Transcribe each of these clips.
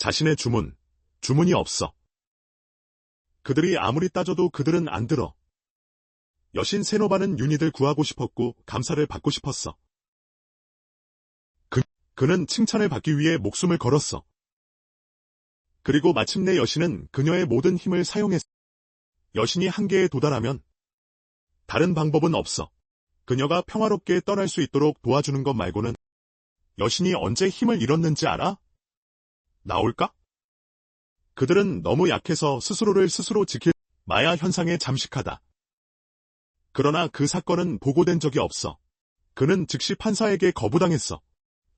자신의 주문이 없어. 그들이 아무리 따져도 그들은 안 들어. 여신 세노바는 윤희들 구하고 싶었고 감사를 받고 싶었어. 그는 칭찬을 받기 위해 목숨을 걸었어. 그리고 마침내 여신은 그녀의 모든 힘을 사용했어. 여신이 한계에 도달하면 다른 방법은 없어. 그녀가 평화롭게 떠날 수 있도록 도와주는 것 말고는. 여신이 언제 힘을 잃었는지 알아? 나올까? 그들은 너무 약해서 스스로를 스스로 지킬 마야 현상에 잠식하다. 그러나 그 사건은 보고된 적이 없어. 그는 즉시 판사에게 거부당했어.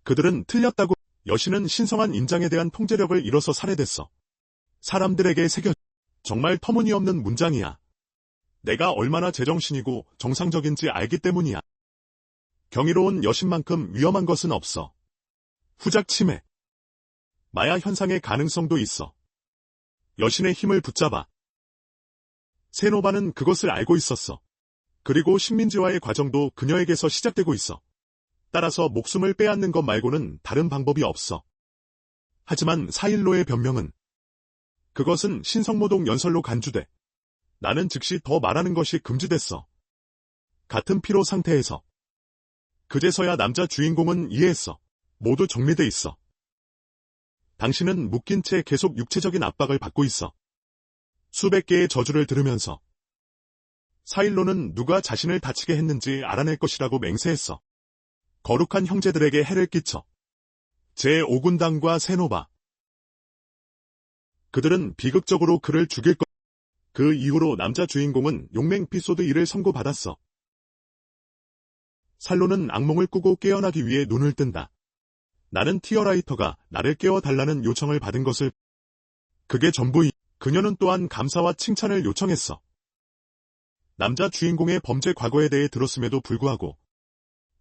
그들은 틀렸다고. 여신은 신성한 인장에 대한 통제력을 잃어서 살해됐어. 사람들에게 정말 터무니없는 문장이야. 내가 얼마나 제정신이고 정상적인지 알기 때문이야. 경이로운 여신만큼 위험한 것은 없어. 후작 침해. 마야 현상의 가능성도 있어. 여신의 힘을 붙잡아. 세노바는 그것을 알고 있었어. 그리고 식민지화의 과정도 그녀에게서 시작되고 있어. 따라서 목숨을 빼앗는 것 말고는 다른 방법이 없어. 하지만 사일로의 변명은 그것은 신성모독 연설로 간주돼. 나는 즉시 더 말하는 것이 금지됐어. 같은 피로 상태에서. 그제서야 남자 주인공은 이해했어. 모두 정리돼 있어. 당신은 묶인 채 계속 육체적인 압박을 받고 있어. 수백 개의 저주를 들으면서. 사일로는 누가 자신을 다치게 했는지 알아낼 것이라고 맹세했어. 거룩한 형제들에게 해를 끼쳐. 제5군단과 세노바. 그들은 비극적으로 그를 죽일 것. 그 이후로 남자 주인공은 용맹 에피소드 1을 선고받았어. 살로는 악몽을 꾸고 깨어나기 위해 눈을 뜬다. 나는 티어라이터가 나를 깨워달라는 요청을 받은 것을. 그게 전부이. 그녀는 또한 감사와 칭찬을 요청했어. 남자 주인공의 범죄 과거에 대해 들었음에도 불구하고.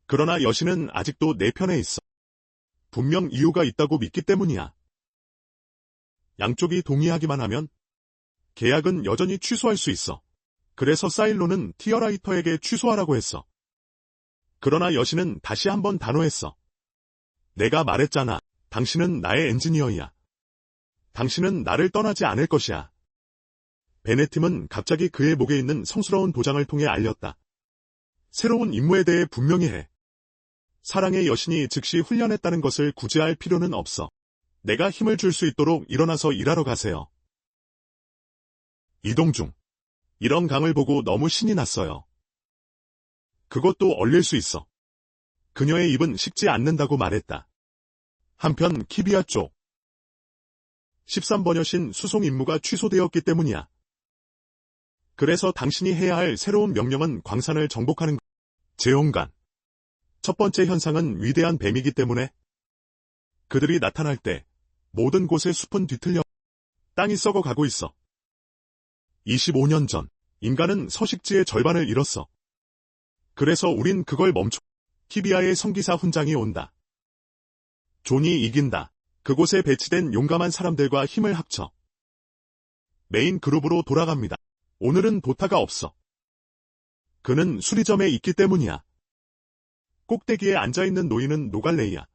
그러나 여신은 아직도 내 편에 있어. 분명 이유가 있다고 믿기 때문이야. 양쪽이 동의하기만 하면 계약은 여전히 취소할 수 있어. 그래서 사일로는 티어라이터에게 취소하라고 했어. 그러나 여신은 다시 한번 단호했어. 내가 말했잖아. 당신은 나의 엔지니어야. 당신은 나를 떠나지 않을 것이야. 베네팀은 갑자기 그의 목에 있는 성스러운 도장을 통해 알렸다. 새로운 임무에 대해 분명히 해. 사랑의 여신이 즉시 훈련했다는 것을 구제할 필요는 없어. 내가 힘을 줄 수 있도록 일어나서 일하러 가세요. 이동 중. 이런 강을 보고 너무 신이 났어요. 그것도 얼릴 수 있어. 그녀의 입은 식지 않는다고 말했다. 한편 키비아 쪽. 13번 여신 수송 임무가 취소되었기 때문이야. 그래서 당신이 해야 할 새로운 명령은 광산을 정복하는 것. 재홍관. 첫 번째 현상은 위대한 뱀이기 때문에 그들이 나타날 때 모든 곳의 숲은 뒤틀려 땅이 썩어가고 있어. 25년 전 인간은 서식지의 절반을 잃었어. 그래서 우린 그걸 멈춰. 키비아의 성기사 훈장이 온다. 존이 이긴다. 그곳에 배치된 용감한 사람들과 힘을 합쳐 메인 그룹으로 돌아갑니다. 오늘은 도타가 없어. 그는 수리점에 있기 때문이야. 꼭대기에 앉아있는 노인은 노갈레이야.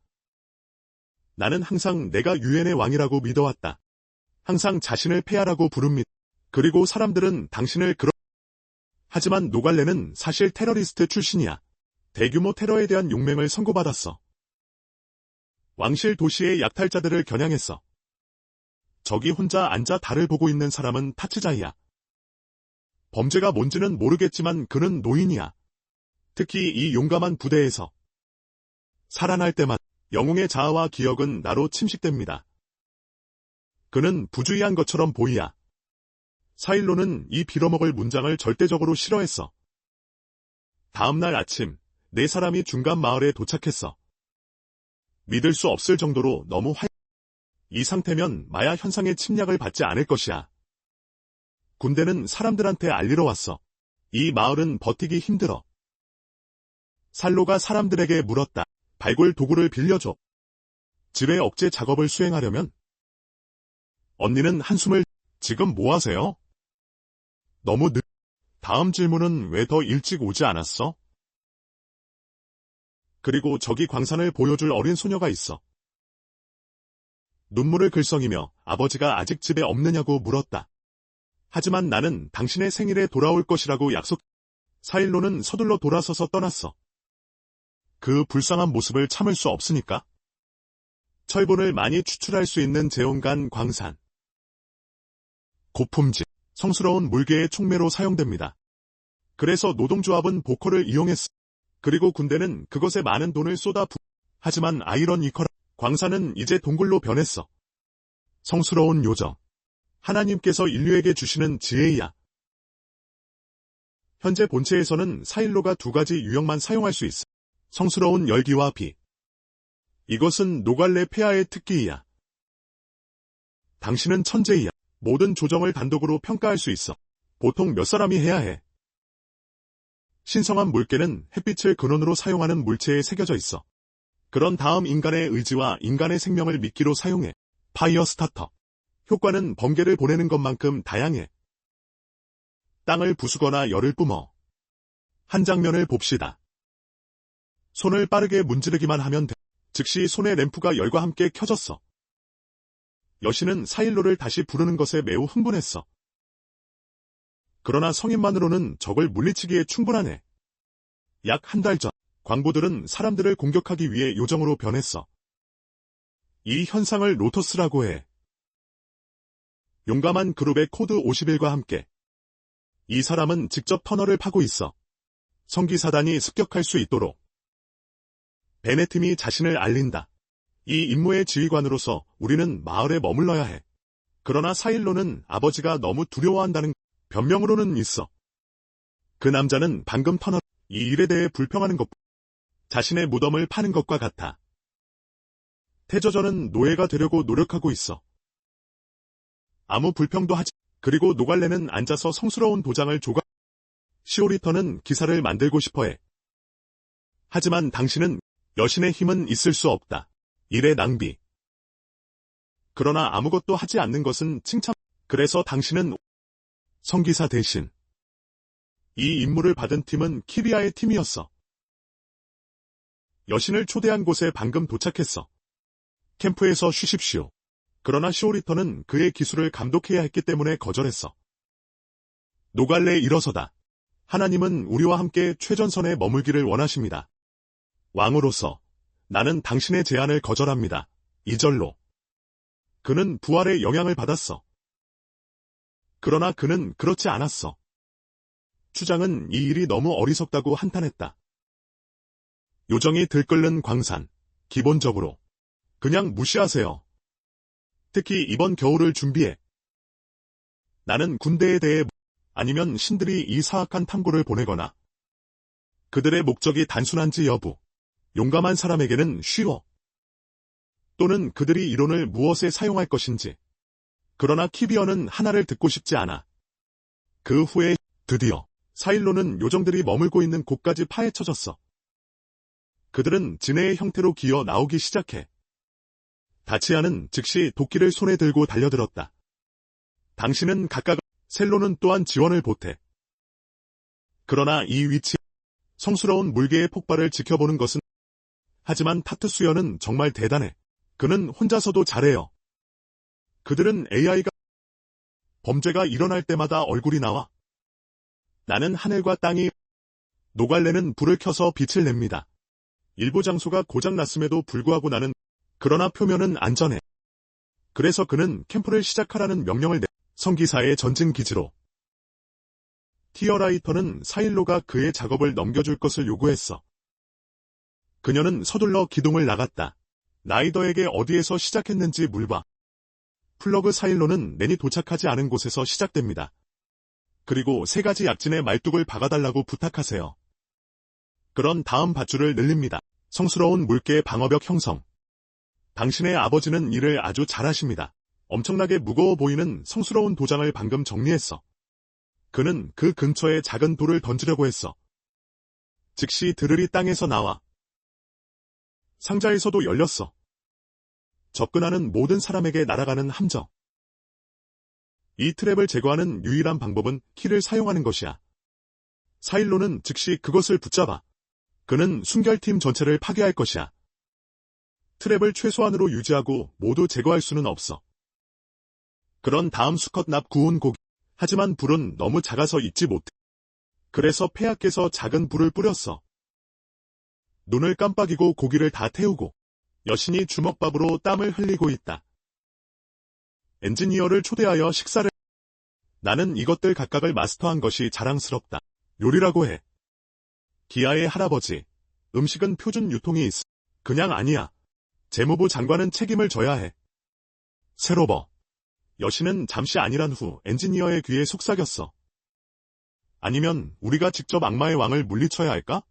나는 항상 내가 유엔의 왕이라고 믿어왔다. 항상 자신을 폐하라고 부릅니다. 그리고 사람들은 당신을 하지만 노갈레는 사실 테러리스트 출신이야. 대규모 테러에 대한 용맹을 선고받았어. 왕실 도시의 약탈자들을 겨냥했어. 저기 혼자 앉아 달을 보고 있는 사람은 타츠자이야. 범죄가 뭔지는 모르겠지만 그는 노인이야. 특히 이 용감한 부대에서 살아날 때만 영웅의 자아와 기억은 나로 침식됩니다. 그는 부주의한 것처럼 보이야. 사일로는 이 빌어먹을 문장을 절대적으로 싫어했어. 다음날 아침, 네 사람이 중간 마을에 도착했어. 믿을 수 없을 정도로 너무 이 상태면 마야 현상의 침략을 받지 않을 것이야. 군대는 사람들한테 알리러 왔어. 이 마을은 버티기 힘들어. 살로가 사람들에게 물었다. 발굴 도구를 빌려줘. 지뢰 억제 작업을 수행하려면? 언니는 한숨을. 지금 뭐 하세요? 너무 다음 질문은 왜 더 일찍 오지 않았어? 그리고 저기 광산을 보여줄 어린 소녀가 있어. 눈물을 글썽이며 아버지가 아직 집에 없느냐고 물었다. 하지만 나는 당신의 생일에 돌아올 것이라고 약속. 사일로는 서둘러 돌아서서 떠났어. 그 불쌍한 모습을 참을 수 없으니까. 철분을 많이 추출할 수 있는 제온간 광산. 고품질, 성스러운 물개의 촉매로 사용됩니다. 그래서 노동조합은 보컬을 이용했어. 그리고 군대는 그것에 많은 돈을 하지만 아이러니컬, 광산은 이제 동굴로 변했어. 성스러운 요정. 하나님께서 인류에게 주시는 지혜이야. 현재 본체에서는 사일로가 두 가지 유형만 사용할 수 있어. 성스러운 열기와 비. 이것은 노갈레 폐하의 특기이야. 당신은 천재이야. 모든 조정을 단독으로 평가할 수 있어. 보통 몇 사람이 해야 해. 신성한 물개는 햇빛을 근원으로 사용하는 물체에 새겨져 있어. 그런 다음 인간의 의지와 인간의 생명을 미끼로 사용해. 파이어 스타터. 효과는 번개를 보내는 것만큼 다양해. 땅을 부수거나 열을 뿜어. 한 장면을 봅시다. 손을 빠르게 문지르기만 하면 돼. 즉시 손의 램프가 열과 함께 켜졌어. 여신은 사일로를 다시 부르는 것에 매우 흥분했어. 그러나 성인만으로는 적을 물리치기에 충분하네. 약 한 달 전, 광부들은 사람들을 공격하기 위해 요정으로 변했어. 이 현상을 로터스라고 해. 용감한 그룹의 코드 51과 함께. 이 사람은 직접 터널을 파고 있어. 성기사단이 습격할 수 있도록. 베네팀이 자신을 알린다. 이 임무의 지휘관으로서 우리는 마을에 머물러야 해. 그러나 사일로는 아버지가 너무 두려워한다는 변명으로는 있어. 그 남자는 방금 터널, 이 일에 대해 불평하는 것, 자신의 무덤을 파는 것과 같아. 태저저는 노예가 되려고 노력하고 있어. 아무 불평도 하지. 그리고 노갈레는 앉아서 성스러운 도장을 조각. 시오리터는 기사를 만들고 싶어해. 하지만 당신은 여신의 힘은 있을 수 없다. 일의 낭비. 그러나 아무것도 하지 않는 것은 칭찬. 그래서 당신은 성기사 대신. 이 임무를 받은 팀은 키리아의 팀이었어. 여신을 초대한 곳에 방금 도착했어. 캠프에서 쉬십시오. 그러나 시오리터는 그의 기술을 감독해야 했기 때문에 거절했어. 노갈레 일어서다. 하나님은 우리와 함께 최전선에 머물기를 원하십니다. 왕으로서 나는 당신의 제안을 거절합니다. 2절로. 그는 부활의 영향을 받았어. 그러나 그는 그렇지 않았어. 추장은 이 일이 너무 어리석다고 한탄했다. 요정이 들끓는 광산. 기본적으로. 그냥 무시하세요. 특히 이번 겨울을 준비해. 나는 군대에 대해 아니면 신들이 이 사악한 탐구를 보내거나 그들의 목적이 단순한지 여부. 용감한 사람에게는 쉬워. 또는 그들이 이론을 무엇에 사용할 것인지. 그러나 키비어는 하나를 듣고 싶지 않아. 그 후에 드디어 사일로는 요정들이 머물고 있는 곳까지 파헤쳐졌어. 그들은 지네의 형태로 기어 나오기 시작해. 다치아는 즉시 도끼를 손에 들고 달려들었다. 당신은 각각, 셀로는 또한 지원을 보태. 그러나 이 위치, 성스러운 물개의 폭발을 지켜보는 것은 하지만 타투수여는 정말 대단해. 그는 혼자서도 잘해요. 그들은 AI가 범죄가 일어날 때마다 얼굴이 나와. 나는 하늘과 땅이 노갈레는 불을 켜서 빛을 냅니다. 일부 장소가 고장났음에도 불구하고 나는 그러나 표면은 안전해. 그래서 그는 캠프를 시작하라는 명령을 내 성기사의 전진 기지로. 티어라이터는 사일로가 그의 작업을 넘겨줄 것을 요구했어. 그녀는 서둘러 기둥을 나갔다. 라이더에게 어디에서 시작했는지 물봐. 플러그 사일로는 낸이 도착하지 않은 곳에서 시작됩니다. 그리고 세 가지 약진의 말뚝을 박아달라고 부탁하세요. 그런 다음 밧줄을 늘립니다. 성스러운 물개의 방어벽 형성. 당신의 아버지는 일을 아주 잘하십니다. 엄청나게 무거워 보이는 성스러운 도장을 방금 정리했어. 그는 그 근처에 작은 돌을 던지려고 했어. 즉시 드르리 땅에서 나와. 상자에서도 열렸어. 접근하는 모든 사람에게 날아가는 함정. 이 트랩을 제거하는 유일한 방법은 키를 사용하는 것이야. 사일로는 즉시 그것을 붙잡아. 그는 순결팀 전체를 파괴할 것이야. 트랩을 최소한으로 유지하고 모두 제거할 수는 없어. 그런 다음 수컷 납 구운 고기. 하지만 불은 너무 작아서 잊지 못해. 그래서 폐하께서 작은 불을 뿌렸어. 눈을 깜빡이고 고기를 다 태우고 여신이 주먹밥으로 땀을 흘리고 있다. 엔지니어를 초대하여 식사를. 나는 이것들 각각을 마스터한 것이 자랑스럽다. 요리라고 해. 기아의 할아버지. 음식은 표준 유통이 있어. 그냥 아니야. 재무부 장관은 책임을 져야 해. 세로버. 여신은 잠시 아니란 후 엔지니어의 귀에 속삭였어. 아니면 우리가 직접 악마의 왕을 물리쳐야 할까?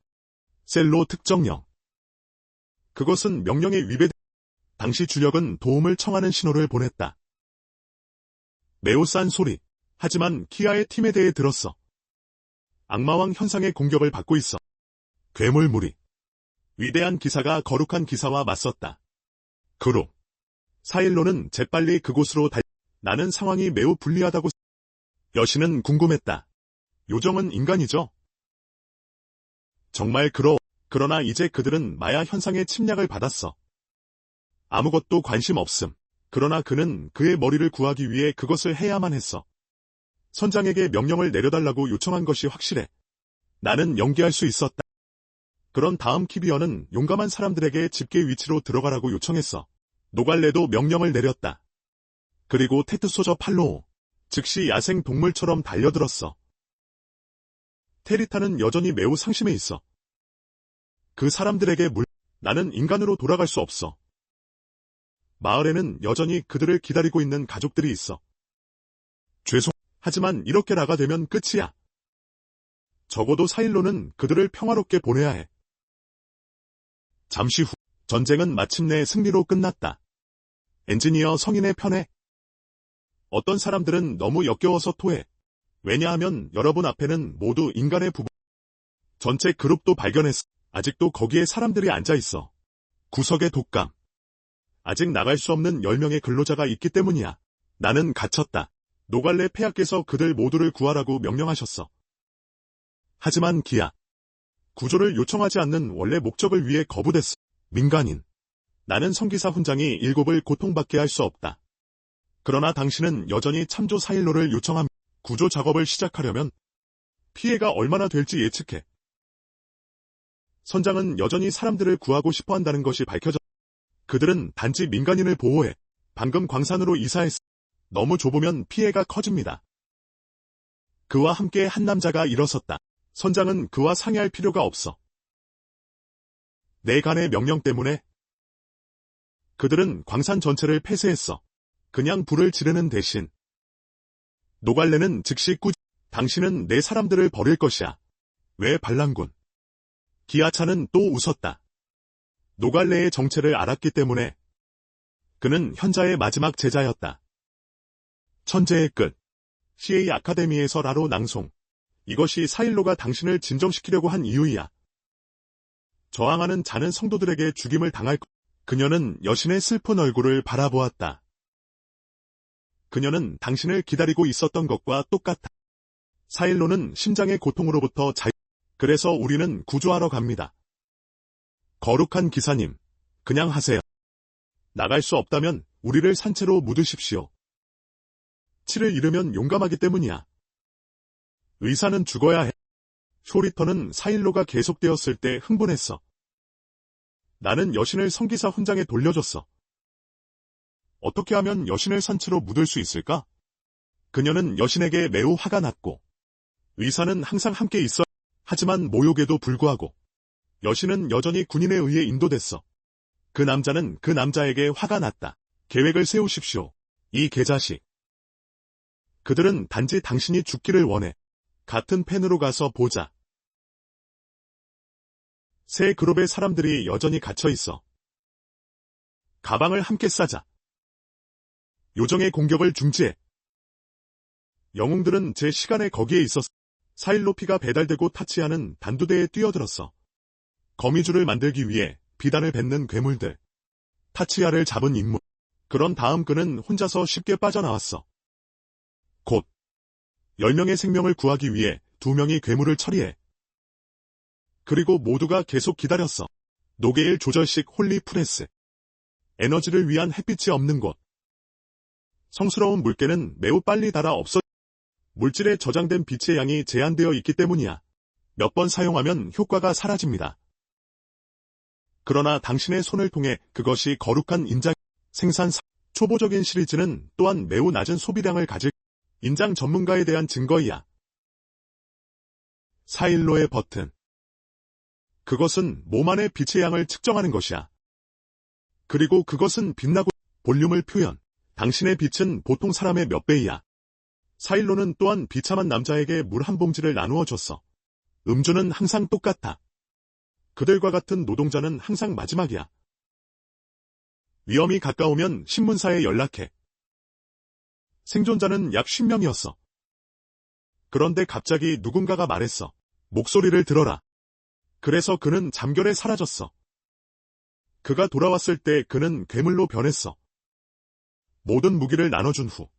셀로 특정령. 그것은 명령에 위배돼. 당시 주력은 도움을 청하는 신호를 보냈다. 매우 싼 소리. 하지만 키아의 팀에 대해 들었어. 악마왕 현상의 공격을 받고 있어. 괴물무리. 위대한 기사가 거룩한 기사와 맞섰다. 그룹. 사일로는 재빨리 그곳으로 나는 상황이 매우 불리하다고. 여신은 궁금했다. 요정은 인간이죠? 정말 그러나 이제 그들은 마야 현상의 침략을 받았어. 아무것도 관심 없음. 그러나 그는 그의 머리를 구하기 위해 그것을 해야만 했어. 선장에게 명령을 내려달라고 요청한 것이 확실해. 나는 연기할 수 있었다. 그런 다음 키비어는 용감한 사람들에게 집계 위치로 들어가라고 요청했어. 노갈레도 명령을 내렸다. 그리고 테트소저 팔로우. 즉시 야생 동물처럼 달려들었어. 테리타는 여전히 매우 상심해 있어. 그 사람들에게 나는 인간으로 돌아갈 수 없어. 마을에는 여전히 그들을 기다리고 있는 가족들이 있어. 하지만 이렇게 라가 되면 끝이야. 적어도 사일로는 그들을 평화롭게 보내야 해. 잠시 후, 전쟁은 마침내 승리로 끝났다. 엔지니어 성인의 편에. 어떤 사람들은 너무 역겨워서 토해. 왜냐하면 여러분 앞에는 모두 인간의 부부. 전체 그룹도 발견했어. 아직도 거기에 사람들이 앉아있어. 구석의 독감. 아직 나갈 수 없는 10명의 근로자가 있기 때문이야. 나는 갇혔다. 노갈레 폐하께서 그들 모두를 구하라고 명령하셨어. 하지만 기아. 구조를 요청하지 않는 원래 목적을 위해 거부됐어. 민간인. 나는 성기사 훈장이 7을 고통받게 할 수 없다. 그러나 당신은 여전히 참조 사일로를 요청함. 구조 작업을 시작하려면 피해가 얼마나 될지 예측해. 선장은 여전히 사람들을 구하고 싶어 한다는 것이 밝혀졌다. 그들은 단지 민간인을 보호해. 방금 광산으로 이사했어. 너무 좁으면 피해가 커집니다. 그와 함께 한 남자가 일어섰다. 선장은 그와 상의할 필요가 없어. 내 간의 명령 때문에 그들은 광산 전체를 폐쇄했어. 그냥 불을 지르는 대신. 노갈레는 즉시 당신은 내 사람들을 버릴 것이야. 왜 반란군? 기아차는 또 웃었다. 노갈레의 정체를 알았기 때문에. 그는 현자의 마지막 제자였다. 천재의 끝. CA 아카데미에서 라로 낭송. 이것이 사일로가 당신을 진정시키려고 한 이유이야. 저항하는 자는 성도들에게 죽임을 당할 것. 그녀는 여신의 슬픈 얼굴을 바라보았다. 그녀는 당신을 기다리고 있었던 것과 똑같아. 사일로는 심장의 고통으로부터 그래서 우리는 구조하러 갑니다. 거룩한 기사님, 그냥 하세요. 나갈 수 없다면 우리를 산채로 묻으십시오. 치를 잃으면 용감하기 때문이야. 의사는 죽어야 해. 쇼리터는 사일로가 계속되었을 때 흥분했어. 나는 여신을 성기사 훈장에 돌려줬어. 어떻게 하면 여신을 산채로 묻을 수 있을까? 그녀는 여신에게 매우 화가 났고 의사는 항상 함께 있어. 하지만 모욕에도 불구하고 여신은 여전히 군인에 의해 인도됐어. 그 남자는 그 남자에게 화가 났다. 계획을 세우십시오. 이 개자식. 그들은 단지 당신이 죽기를 원해. 같은 펜으로 가서 보자. 세 그룹의 사람들이 여전히 갇혀있어. 가방을 함께 싸자. 요정의 공격을 중지해. 영웅들은 제 시간에 거기에 있었어. 사일로피가 배달되고 타치아는 단두대에 뛰어들었어. 거미줄을 만들기 위해 비단을 뱉는 괴물들. 타치아를 잡은 인물. 그런 다음 그는 혼자서 쉽게 빠져나왔어. 곧 10명의 생명을 구하기 위해 2명이 괴물을 처리해. 그리고 모두가 계속 기다렸어. 노게일 조절식 홀리 프레스. 에너지를 위한 햇빛이 없는 곳. 성스러운 물개는 매우 빨리 닳아 없어 물질에 저장된 빛의 양이 제한되어 있기 때문이야. 몇 번 사용하면 효과가 사라집니다. 그러나 당신의 손을 통해 그것이 거룩한 인장 생산 초보적인 시리즈는 또한 매우 낮은 소비량을 가질 인장 전문가에 대한 증거이야. 사일로의 버튼. 그것은 몸 안의 빛의 양을 측정하는 것이야. 그리고 그것은 빛나고 볼륨을 표현. 당신의 빛은 보통 사람의 몇 배이야. 사일로는 또한 비참한 남자에게 물 한 봉지를 나누어 줬어. 음주는 항상 똑같아. 그들과 같은 노동자는 항상 마지막이야. 위험이 가까우면 신문사에 연락해. 생존자는 약 50명이었어. 그런데 갑자기 누군가가 말했어. 목소리를 들어라. 그래서 그는 잠결에 사라졌어. 그가 돌아왔을 때 그는 괴물로 변했어. 모든 무기를 나눠준 후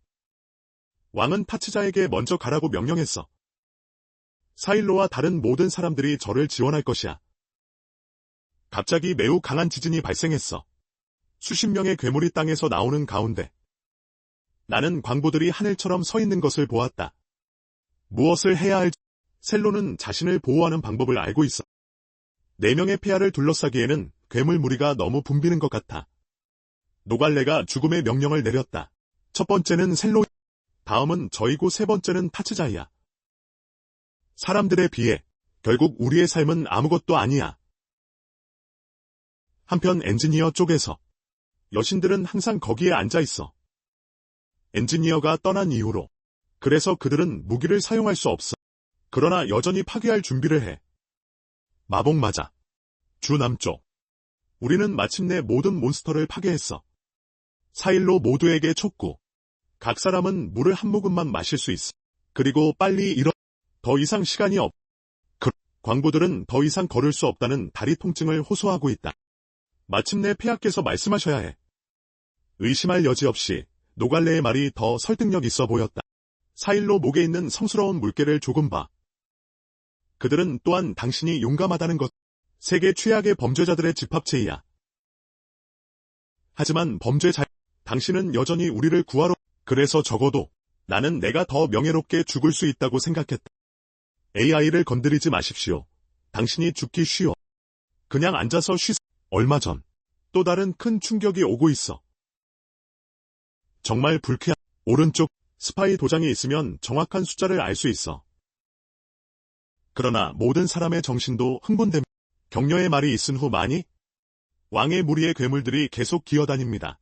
왕은 타츠자에게 먼저 가라고 명령했어. 사일로와 다른 모든 사람들이 저를 지원할 것이야. 갑자기 매우 강한 지진이 발생했어. 수십 명의 괴물이 땅에서 나오는 가운데 나는 광부들이 하늘처럼 서 있는 것을 보았다. 무엇을 해야 할지 셀로는 자신을 보호하는 방법을 알고 있어. 4명의 폐하를 둘러싸기에는 괴물 무리가 너무 붐비는 것 같아. 노갈레가 죽음의 명령을 내렸다. 첫 번째는 셀로, 다음은 저이고 세 번째는 타츠자이야. 사람들에 비해 결국 우리의 삶은 아무것도 아니야. 한편 엔지니어 쪽에서 여신들은 항상 거기에 앉아 있어. 엔지니어가 떠난 이후로. 그래서 그들은 무기를 사용할 수 없어. 그러나 여전히 파괴할 준비를 해. 마복 맞아. 주 남쪽. 우리는 마침내 모든 몬스터를 파괴했어. 사일로 모두에게 촉구. 각 사람은 물을 한 모금만 마실 수 있어. 그리고 빨리 더 이상 시간이 없. 광부들은 더 이상 걸을 수 없다는 다리 통증을 호소하고 있다. 마침내 폐하께서 말씀하셔야 해. 의심할 여지 없이 노갈레의 말이 더 설득력 있어 보였다. 사일로 목에 있는 성스러운 물개를 조금 봐. 그들은 또한 당신이 용감하다는 것. 세계 최악의 범죄자들의 집합체이야. 하지만 당신은 여전히 우리를 구하러. 그래서 적어도 나는 내가 더 명예롭게 죽을 수 있다고 생각했다. AI를 건드리지 마십시오. 당신이 죽기 쉬워. 그냥 앉아서 얼마 전 또 다른 큰 충격이 오고 있어. 정말 불쾌한. 오른쪽 스파이 도장이 있으면 정확한 숫자를 알 수 있어. 그러나 모든 사람의 정신도 흥분됩니다. 격려의 말이 있은 후 많이 왕의 무리의 괴물들이 계속 기어다닙니다.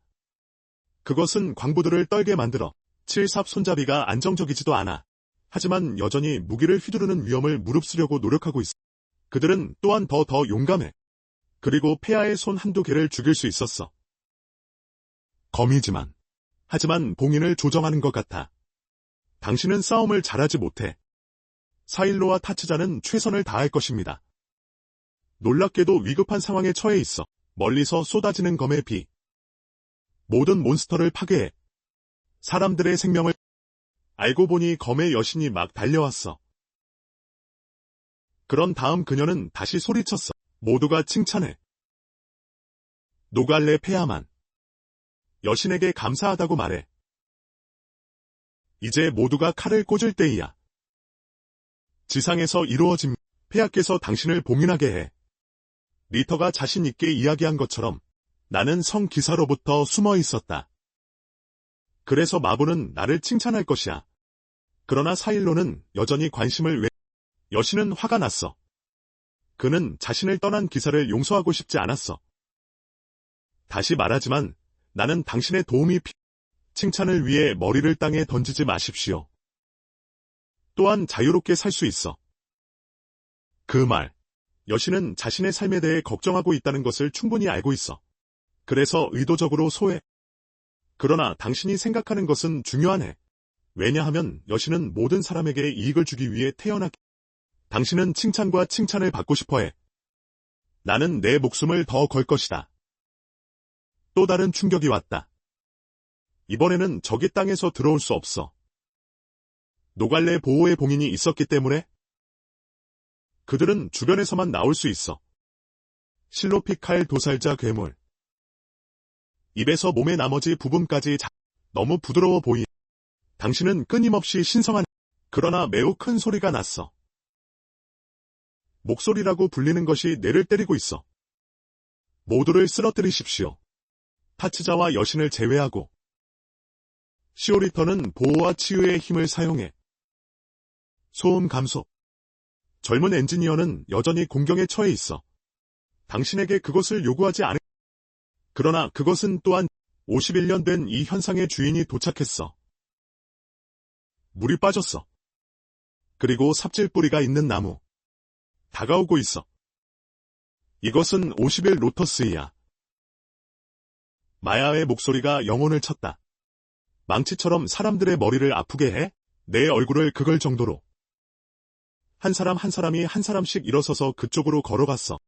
그것은 광부들을 떨게 만들어 칠삽 손잡이가 안정적이지도 않아. 하지만 여전히 무기를 휘두르는 위험을 무릅쓰려고 노력하고 있어. 그들은 또한 더 용감해. 그리고 폐하의 손 한두 개를 죽일 수 있었어. 검이지만. 하지만 봉인을 조정하는 것 같아. 당신은 싸움을 잘하지 못해. 사일로와 타츠자는 최선을 다할 것입니다. 놀랍게도 위급한 상황에 처해 있어. 멀리서 쏟아지는 검의 비. 모든 몬스터를 파괴해. 사람들의 생명을. 알고 보니 검의 여신이 막 달려왔어. 그런 다음 그녀는 다시 소리쳤어. 모두가 칭찬해. 노갈레 폐하만. 여신에게 감사하다고 말해. 이제 모두가 칼을 꽂을 때이야. 지상에서 이루어짐. 폐하께서 당신을 봉인하게 해. 리터가 자신 있게 이야기한 것처럼 나는 성 기사로부터 숨어 있었다. 그래서 마부는 나를 칭찬할 것이야. 그러나 사일로는 여전히 관심을 여신은 화가 났어. 그는 자신을 떠난 기사를 용서하고 싶지 않았어. 다시 말하지만 나는 당신의 도움이 칭찬을 위해 머리를 땅에 던지지 마십시오. 또한 자유롭게 살 수 있어. 그 말. 여신은 자신의 삶에 대해 걱정하고 있다는 것을 충분히 알고 있어. 그래서 의도적으로 소외. 그러나 당신이 생각하는 것은 중요하네. 왜냐하면 여신은 모든 사람에게 이익을 주기 위해 태어났기. 당신은 칭찬과 칭찬을 받고 싶어해. 나는 내 목숨을 더 걸 것이다. 또 다른 충격이 왔다. 이번에는 적이 땅에서 들어올 수 없어. 노갈레 보호의 봉인이 있었기 때문에 그들은 주변에서만 나올 수 있어. 실로피칼 도살자 괴물. 입에서 몸의 나머지 부분까지 너무 부드러워 보이. 당신은 끊임없이 신성한, 그러나 매우 큰 소리가 났어. 목소리라고 불리는 것이 뇌를 때리고 있어. 모두를 쓰러뜨리십시오. 타치자와 여신을 제외하고. 시오리터는 보호와 치유의 힘을 사용해. 소음 감소. 젊은 엔지니어는 여전히 공경에 처해 있어. 당신에게 그것을 요구하지 않을. 그러나 그것은 또한 51년 된 이 현상의 주인이 도착했어. 물이 빠졌어. 그리고 삽질 뿌리가 있는 나무. 다가오고 있어. 이것은 51 로터스이야. 마야의 목소리가 영혼을 쳤다. 망치처럼 사람들의 머리를 아프게 해? 내 얼굴을 긁을 정도로. 한 사람 한 사람이 한 사람씩 일어서서 그쪽으로 걸어갔어.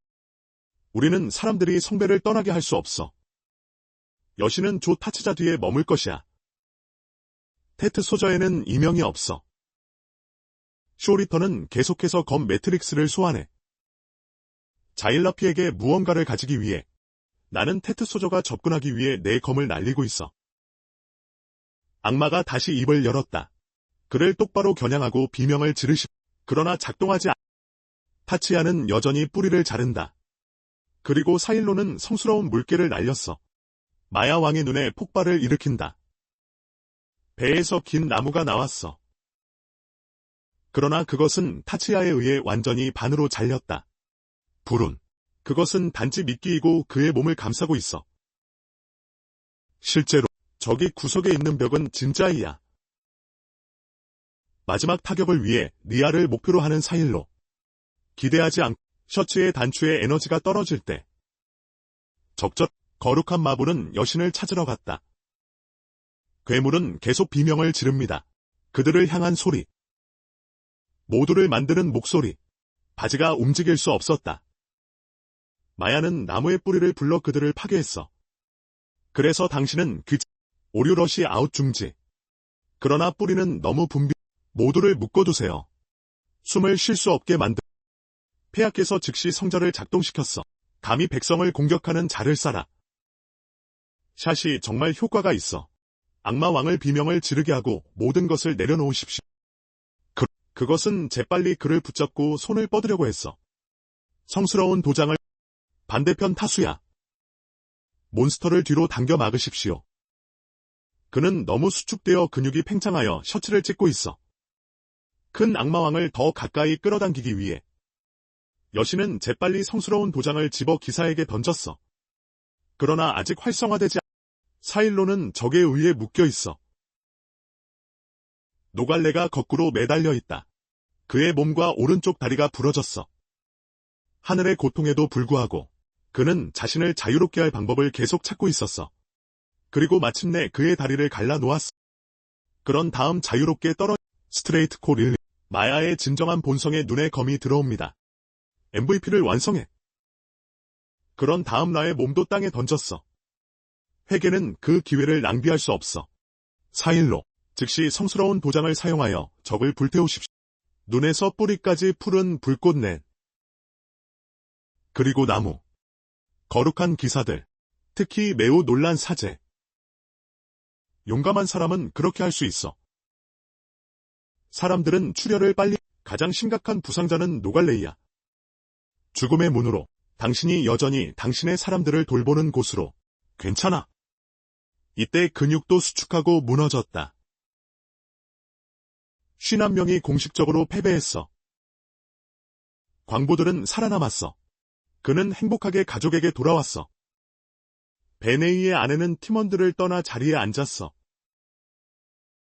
우리는 사람들이 성배를 떠나게 할 수 없어. 여신은 조 타치자 뒤에 머물 것이야. 테트 소저에는 이명이 없어. 쇼리터는 계속해서 검 매트릭스를 소환해. 자일라피에게 무언가를 가지기 위해. 나는 테트 소저가 접근하기 위해 내 검을 날리고 있어. 악마가 다시 입을 열었다. 그를 똑바로 겨냥하고 비명을 지르시. 그러나 작동하지 않. 타치야는 여전히 뿌리를 자른다. 그리고 사일로는 성스러운 물개를 날렸어. 마야 왕의 눈에 폭발을 일으킨다. 배에서 긴 나무가 나왔어. 그러나 그것은 타치야에 의해 완전히 반으로 잘렸다. 불운. 그것은 단지 미끼이고 그의 몸을 감싸고 있어. 실제로 저기 구석에 있는 벽은 진짜이야. 마지막 타격을 위해 리아를 목표로 하는 사일로. 기대하지 않고 셔츠의 단추에 에너지가 떨어질 때. 적절 거룩한 마부는 여신을 찾으러 갔다. 괴물은 계속 비명을 지릅니다. 그들을 향한 소리. 모두를 만드는 목소리. 바지가 움직일 수 없었다. 마야는 나무의 뿌리를 불러 그들을 파괴했어. 그래서 당신은 오류러시 아웃 중지. 그러나 뿌리는 너무 모두를 묶어두세요. 숨을 쉴 수 없게 만들. 폐하께서 즉시 성절을 작동시켰어. 감히 백성을 공격하는 자를 쏴라. 샷이 정말 효과가 있어. 악마 왕을 비명을 지르게 하고 모든 것을 내려놓으십시오. 그것은 재빨리 그를 붙잡고 손을 뻗으려고 했어. 성스러운 도장을. 반대편 타수야. 몬스터를 뒤로 당겨 막으십시오. 그는 너무 수축되어 근육이 팽창하여 셔츠를 찢고 있어. 큰 악마왕을 더 가까이 끌어당기기 위해. 여신은 재빨리 성스러운 도장을 집어 기사에게 던졌어. 그러나 아직 활성화되지 않. 사일로는 적에 의해 묶여 있어. 노갈레가 거꾸로 매달려 있다. 그의 몸과 오른쪽 다리가 부러졌어. 하늘의 고통에도 불구하고 그는 자신을 자유롭게 할 방법을 계속 찾고 있었어. 그리고 마침내 그의 다리를 갈라 놓았어. 그런 다음 자유롭게 스트레이트 코 릴리. 마야의 진정한 본성에 눈에 검이 들어옵니다. MVP를 완성해. 그런 다음 나의 몸도 땅에 던졌어. 회계는 그 기회를 낭비할 수 없어. 사일로. 즉시 성스러운 도장을 사용하여 적을 불태우십시오. 눈에서 뿌리까지 푸른 불꽃넷. 그리고 나무. 거룩한 기사들. 특히 매우 놀란 사제. 용감한 사람은 그렇게 할 수 있어. 사람들은 출혈을 빨리. 가장 심각한 부상자는 노갈레이야. 죽음의 문으로. 당신이 여전히 당신의 사람들을 돌보는 곳으로. 괜찮아. 이때 근육도 수축하고 무너졌다. 51명이 공식적으로 패배했어. 광부들은 살아남았어. 그는 행복하게 가족에게 돌아왔어. 베네이의 아내는 팀원들을 떠나 자리에 앉았어.